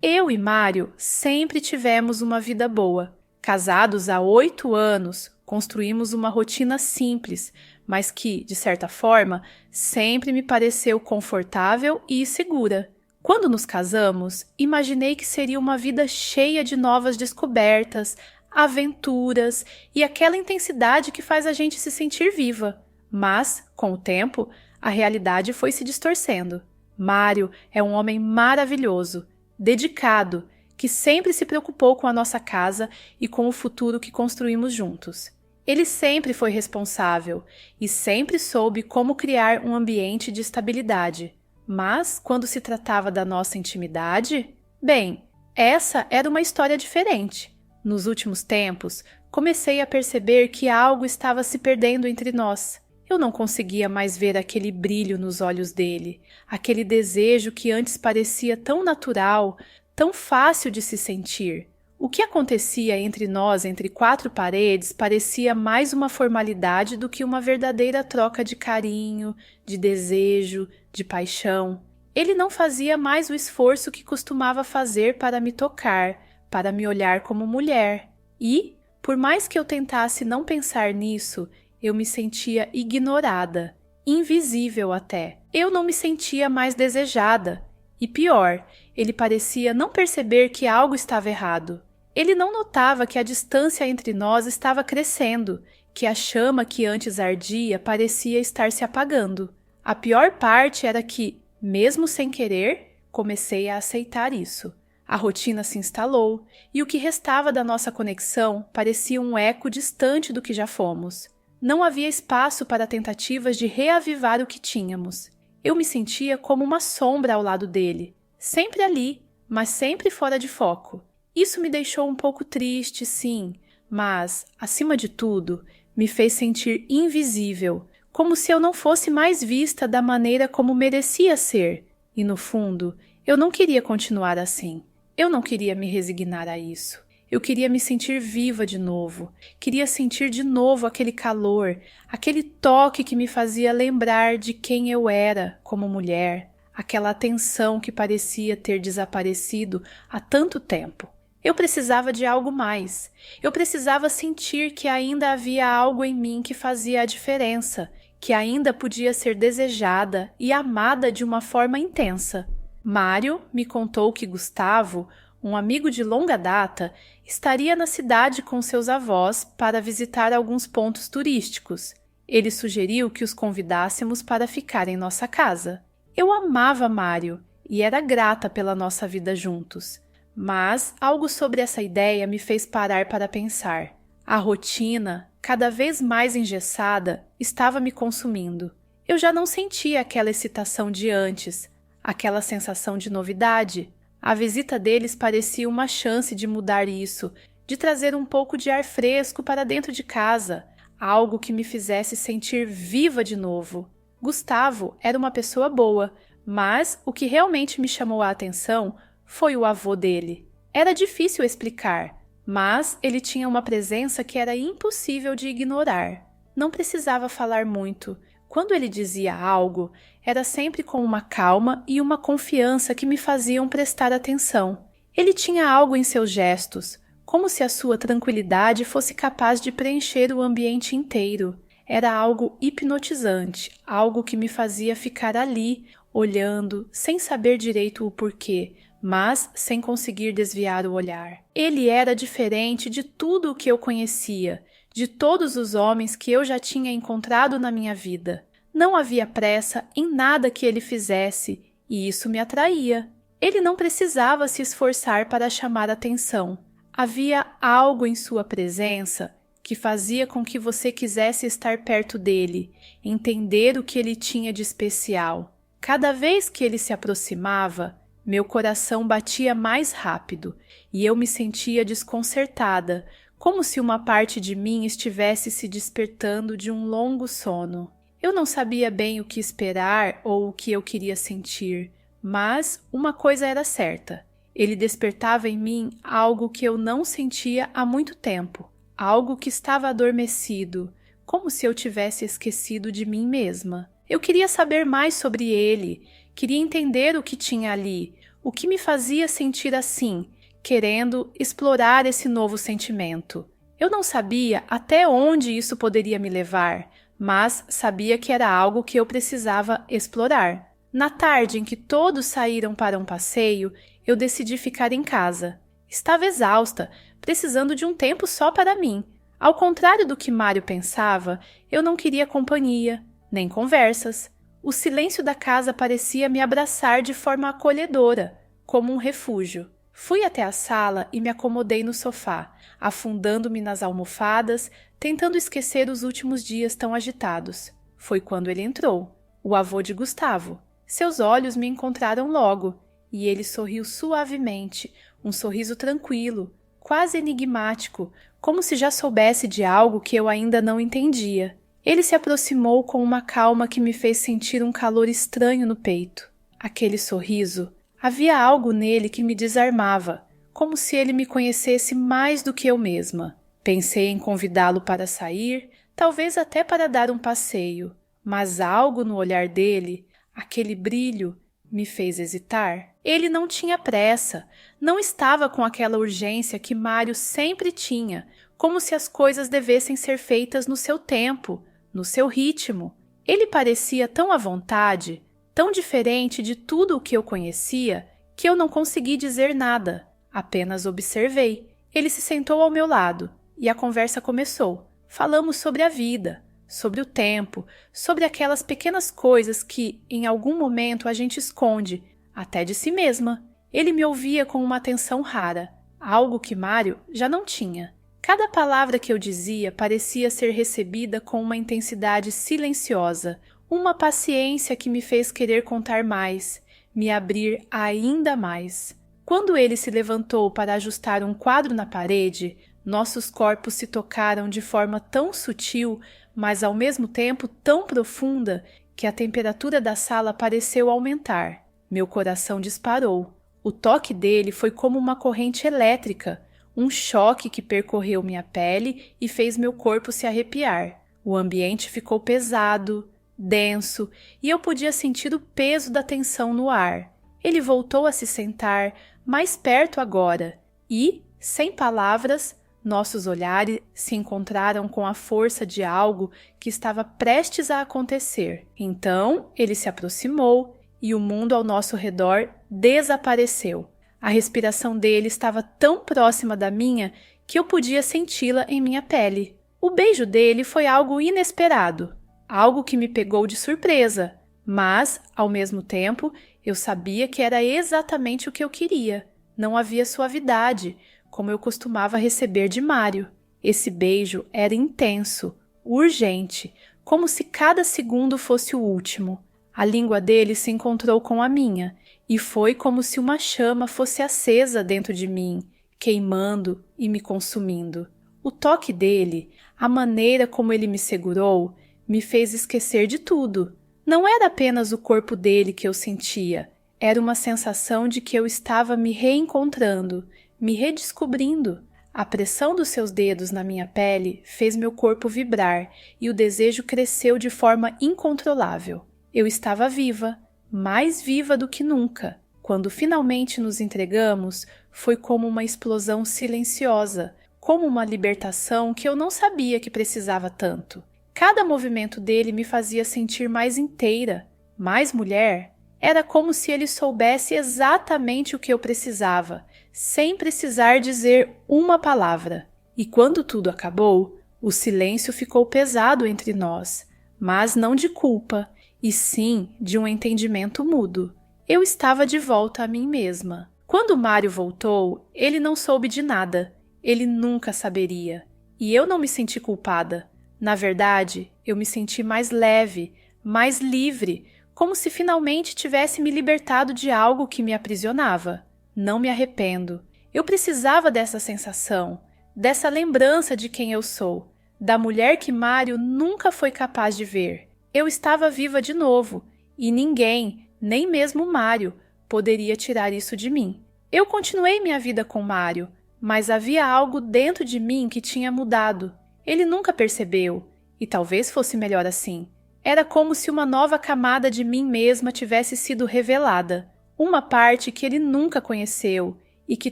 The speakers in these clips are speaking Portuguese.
Eu e Mário sempre tivemos uma vida boa. Casados há 8 anos, construímos uma rotina simples, mas que, de certa forma, sempre me pareceu confortável e segura. Quando nos casamos, imaginei que seria uma vida cheia de novas descobertas, aventuras e aquela intensidade que faz a gente se sentir viva. Mas, com o tempo, a realidade foi se distorcendo. Mário é um homem maravilhoso, dedicado, que sempre se preocupou com a nossa casa e com o futuro que construímos juntos. Ele sempre foi responsável e sempre soube como criar um ambiente de estabilidade. Mas, quando se tratava da nossa intimidade, bem, essa era uma história diferente. Nos últimos tempos, comecei a perceber que algo estava se perdendo entre nós. Eu não conseguia mais ver aquele brilho nos olhos dele, aquele desejo que antes parecia tão natural, tão fácil de se sentir. O que acontecia entre nós, entre 4 paredes, parecia mais uma formalidade do que uma verdadeira troca de carinho, de desejo, de paixão. Ele não fazia mais o esforço que costumava fazer para me tocar, para me olhar como mulher. E, por mais que eu tentasse não pensar nisso, eu me sentia ignorada, invisível até. Eu não me sentia mais desejada. E pior, ele parecia não perceber que algo estava errado. Ele não notava que a distância entre nós estava crescendo, que a chama que antes ardia parecia estar se apagando. A pior parte era que, mesmo sem querer, comecei a aceitar isso. A rotina se instalou e o que restava da nossa conexão parecia um eco distante do que já fomos. Não havia espaço para tentativas de reavivar o que tínhamos. Eu me sentia como uma sombra ao lado dele, sempre ali, mas sempre fora de foco. Isso me deixou um pouco triste, sim, mas, acima de tudo, me fez sentir invisível, como se eu não fosse mais vista da maneira como merecia ser. E, no fundo, eu não queria continuar assim. Eu não queria me resignar a isso. Eu queria me sentir viva de novo. Queria sentir de novo aquele calor, aquele toque que me fazia lembrar de quem eu era como mulher, aquela atenção que parecia ter desaparecido há tanto tempo. Eu precisava de algo mais. Eu precisava sentir que ainda havia algo em mim que fazia a diferença, que ainda podia ser desejada e amada de uma forma intensa. Mário me contou que Gustavo, um amigo de longa data, estaria na cidade com seus avós para visitar alguns pontos turísticos. Ele sugeriu que os convidássemos para ficar em nossa casa. Eu amava Mário e era grata pela nossa vida juntos. Mas algo sobre essa ideia me fez parar para pensar. A rotina, cada vez mais engessada, estava me consumindo. Eu já não sentia aquela excitação de antes, aquela sensação de novidade. A visita deles parecia uma chance de mudar isso, de trazer um pouco de ar fresco para dentro de casa, algo que me fizesse sentir viva de novo. Gustavo era uma pessoa boa, mas o que realmente me chamou a atenção foi o avô dele. Era difícil explicar, mas ele tinha uma presença que era impossível de ignorar. Não precisava falar muito. Quando ele dizia algo, era sempre com uma calma e uma confiança que me faziam prestar atenção. Ele tinha algo em seus gestos, como se a sua tranquilidade fosse capaz de preencher o ambiente inteiro. Era algo hipnotizante, algo que me fazia ficar ali, olhando, sem saber direito o porquê, mas sem conseguir desviar o olhar. Ele era diferente de tudo o que eu conhecia, de todos os homens que eu já tinha encontrado na minha vida. Não havia pressa em nada que ele fizesse, e isso me atraía. Ele não precisava se esforçar para chamar atenção. Havia algo em sua presença que fazia com que você quisesse estar perto dele, entender o que ele tinha de especial. Cada vez que ele se aproximava, meu coração batia mais rápido e eu me sentia desconcertada, como se uma parte de mim estivesse se despertando de um longo sono. Eu não sabia bem o que esperar ou o que eu queria sentir, mas uma coisa era certa. Ele despertava em mim algo que eu não sentia há muito tempo, algo que estava adormecido, como se eu tivesse esquecido de mim mesma. Eu queria saber mais sobre ele, queria entender o que tinha ali, O que me fazia sentir assim, querendo explorar esse novo sentimento? Eu não sabia até onde isso poderia me levar, mas sabia que era algo que eu precisava explorar. Na tarde em que todos saíram para um passeio, eu decidi ficar em casa. Estava exausta, precisando de um tempo só para mim. Ao contrário do que Mário pensava, eu não queria companhia, nem conversas. O silêncio da casa parecia me abraçar de forma acolhedora, como um refúgio. Fui até a sala e me acomodei no sofá, afundando-me nas almofadas, tentando esquecer os últimos dias tão agitados. Foi quando ele entrou, o avô de Gustavo. Seus olhos me encontraram logo, e ele sorriu suavemente, um sorriso tranquilo, quase enigmático, como se já soubesse de algo que eu ainda não entendia. Ele se aproximou com uma calma que me fez sentir um calor estranho no peito. Aquele sorriso, havia algo nele que me desarmava, como se ele me conhecesse mais do que eu mesma. Pensei em convidá-lo para sair, talvez até para dar um passeio, mas algo no olhar dele, aquele brilho, me fez hesitar. Ele não tinha pressa, não estava com aquela urgência que Mário sempre tinha, como se as coisas devessem ser feitas no seu tempo, no seu ritmo. Ele parecia tão à vontade, tão diferente de tudo o que eu conhecia, que eu não consegui dizer nada, apenas observei. Ele se sentou ao meu lado e a conversa começou. Falamos sobre a vida, sobre o tempo, sobre aquelas pequenas coisas que, em algum momento, a gente esconde, até de si mesma. Ele me ouvia com uma atenção rara, algo que Mário já não tinha. Cada palavra que eu dizia parecia ser recebida com uma intensidade silenciosa, uma paciência que me fez querer contar mais, me abrir ainda mais. Quando ele se levantou para ajustar um quadro na parede, nossos corpos se tocaram de forma tão sutil, mas ao mesmo tempo tão profunda, que a temperatura da sala pareceu aumentar. Meu coração disparou. O toque dele foi como uma corrente elétrica, um choque que percorreu minha pele e fez meu corpo se arrepiar. O ambiente ficou pesado, denso, e eu podia sentir o peso da tensão no ar. Ele voltou a se sentar, mais perto agora, e, sem palavras, nossos olhares se encontraram com a força de algo que estava prestes a acontecer. Então, ele se aproximou e o mundo ao nosso redor desapareceu. A respiração dele estava tão próxima da minha que eu podia senti-la em minha pele. O beijo dele foi algo inesperado, algo que me pegou de surpresa, mas, ao mesmo tempo, eu sabia que era exatamente o que eu queria. Não havia suavidade, como eu costumava receber de Mário. Esse beijo era intenso, urgente, como se cada segundo fosse o último. A língua dele se encontrou com a minha, e foi como se uma chama fosse acesa dentro de mim, queimando e me consumindo. O toque dele, a maneira como ele me segurou, me fez esquecer de tudo. Não era apenas o corpo dele que eu sentia, era uma sensação de que eu estava me reencontrando, me redescobrindo. A pressão dos seus dedos na minha pele fez meu corpo vibrar e o desejo cresceu de forma incontrolável. Eu estava viva, mais viva do que nunca. Quando finalmente nos entregamos, foi como uma explosão silenciosa, como uma libertação que eu não sabia que precisava tanto. Cada movimento dele me fazia sentir mais inteira, mais mulher. Era como se ele soubesse exatamente o que eu precisava, sem precisar dizer uma palavra. E quando tudo acabou, o silêncio ficou pesado entre nós, mas não de culpa, e sim de um entendimento mudo. Eu estava de volta a mim mesma. Quando Mário voltou, ele não soube de nada. Ele nunca saberia. E eu não me senti culpada. Na verdade, eu me senti mais leve, mais livre, como se finalmente tivesse me libertado de algo que me aprisionava. Não me arrependo. Eu precisava dessa sensação, dessa lembrança de quem eu sou, da mulher que Mário nunca foi capaz de ver. Eu estava viva de novo, e ninguém, nem mesmo Mário, poderia tirar isso de mim. Eu continuei minha vida com Mário, mas havia algo dentro de mim que tinha mudado. Ele nunca percebeu, e talvez fosse melhor assim. Era como se uma nova camada de mim mesma tivesse sido revelada, uma parte que ele nunca conheceu e que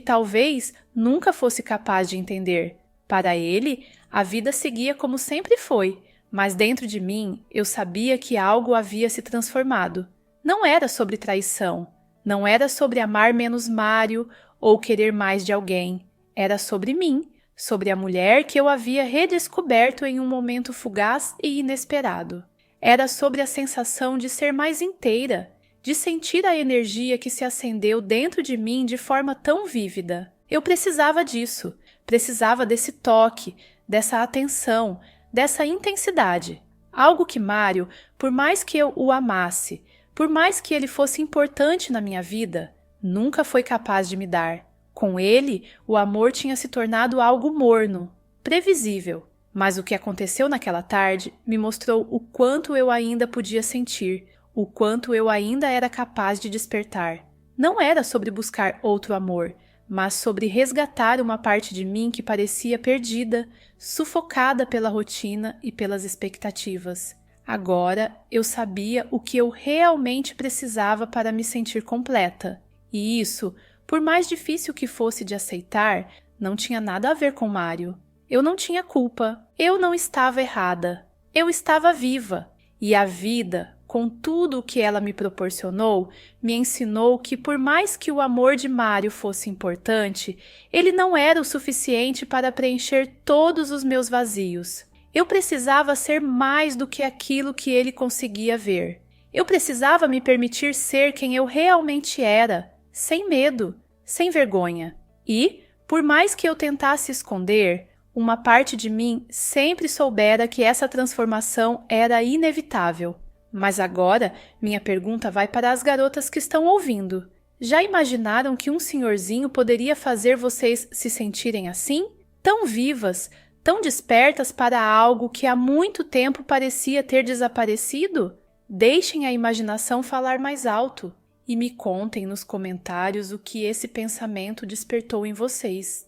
talvez nunca fosse capaz de entender. Para ele, a vida seguia como sempre foi, mas dentro de mim eu sabia que algo havia se transformado. Não era sobre traição, não era sobre amar menos Mário ou querer mais de alguém. Era sobre mim, sobre a mulher que eu havia redescoberto em um momento fugaz e inesperado. Era sobre a sensação de ser mais inteira, de sentir a energia que se acendeu dentro de mim de forma tão vívida. Eu precisava disso, precisava desse toque, dessa atenção, dessa intensidade. Algo que Mário, por mais que eu o amasse, por mais que ele fosse importante na minha vida, nunca foi capaz de me dar. Com ele, o amor tinha se tornado algo morno, previsível. Mas o que aconteceu naquela tarde me mostrou o quanto eu ainda podia sentir, o quanto eu ainda era capaz de despertar. Não era sobre buscar outro amor, mas sobre resgatar uma parte de mim que parecia perdida, sufocada pela rotina e pelas expectativas. Agora eu sabia o que eu realmente precisava para me sentir completa. E isso, por mais difícil que fosse de aceitar, não tinha nada a ver com Mário. Eu não tinha culpa, eu não estava errada, eu estava viva. E a vida, com tudo o que ela me proporcionou, me ensinou que por mais que o amor de Mário fosse importante, ele não era o suficiente para preencher todos os meus vazios. Eu precisava ser mais do que aquilo que ele conseguia ver. Eu precisava me permitir ser quem eu realmente era, sem medo, sem vergonha. E, por mais que eu tentasse esconder, uma parte de mim sempre soubera que essa transformação era inevitável. Mas agora, minha pergunta vai para as garotas que estão ouvindo. Já imaginaram que um senhorzinho poderia fazer vocês se sentirem assim? Tão vivas, tão despertas para algo que há muito tempo parecia ter desaparecido? Deixem a imaginação falar mais alto e me contem nos comentários o que esse pensamento despertou em vocês.